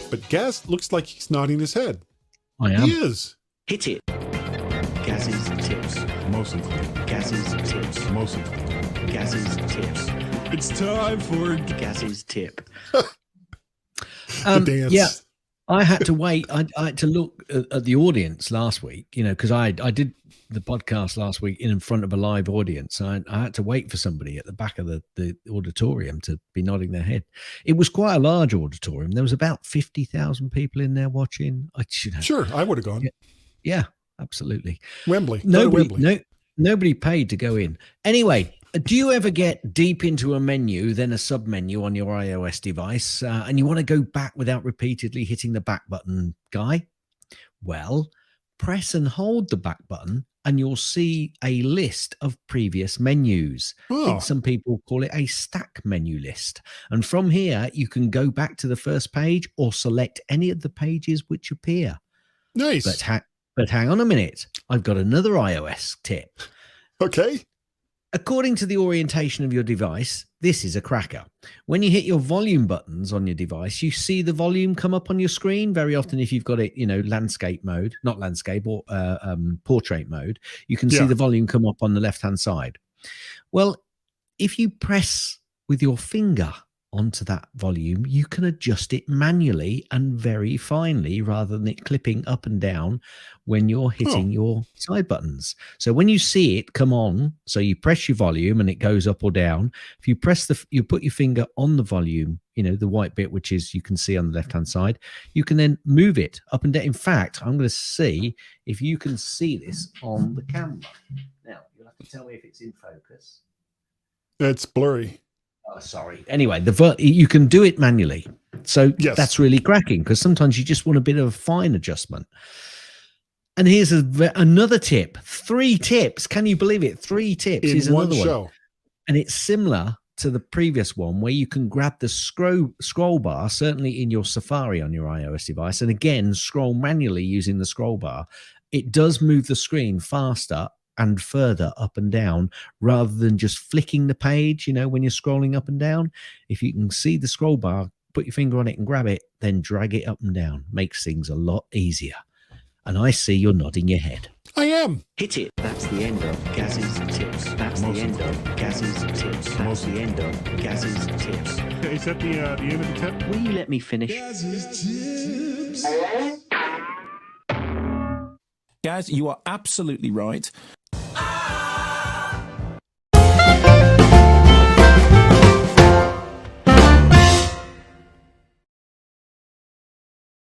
but Gaz looks like he's nodding his head. I am. He is. Hit it. Gaz's tips. Most of them. Gaz's tips. Most of them. Gaz's tips. It's time for Gaz's tip. the dance. Yeah, I had to wait. I had to look at the audience last week, because I did the podcast last week in front of a live audience. I had to wait for somebody at the back of the auditorium to be nodding their head. It was quite a large auditorium. There was about 50,000 people in there watching. Sure, I would have gone. Yeah, absolutely. Wembley. Nobody paid to go in. Anyway, do you ever get deep into a menu, then a sub-menu on your iOS device, and you want to go back without repeatedly hitting the back button, Guy? Well, press and hold the back button, and you'll see a list of previous menus. I think some people call it a stack menu list. And from here, you can go back to the first page or select any of the pages which appear. Nice. But hang on a minute. I've got another iOS tip. Okay. According to the orientation of your device, this is a cracker. When you hit your volume buttons on your device, you see the volume come up on your screen. Very often, if you've got it, landscape mode, not landscape, or portrait mode, you can see the volume come up on the left-hand side. Well, if you press with your finger onto that volume, you can adjust it manually and very finely rather than it clipping up and down when you're hitting your side buttons. So when you see it come on, so you press your volume and it goes up or down. If you you put your finger on the volume, the white bit, which is you can see on the left-hand side, you can then move it up and down. In fact, I'm going to see if you can see this on the camera. Now, you'll have to tell me if it's in focus. It's blurry. Oh, sorry. Anyway, you can do it manually. So that's really cracking because sometimes you just want a bit of a fine adjustment. And here's another tip. 3 tips. Can you believe it? 3 tips is another one. And it's similar to the previous one where you can grab the scroll bar, certainly in your Safari on your iOS device, and again, scroll manually using the scroll bar. It does move the screen faster and further up and down rather than just flicking the page, when you're scrolling up and down. If you can see the scroll bar, put your finger on it and grab it, then drag it up and down. Makes things a lot easier. And I see you're nodding your head. I am. Hit it. That's the end of Gaz's tips. That's the end of Gaz's tips. That's the end of Gaz's tips. Is that the end of the tip? Will you let me finish? Gaz, you are absolutely right.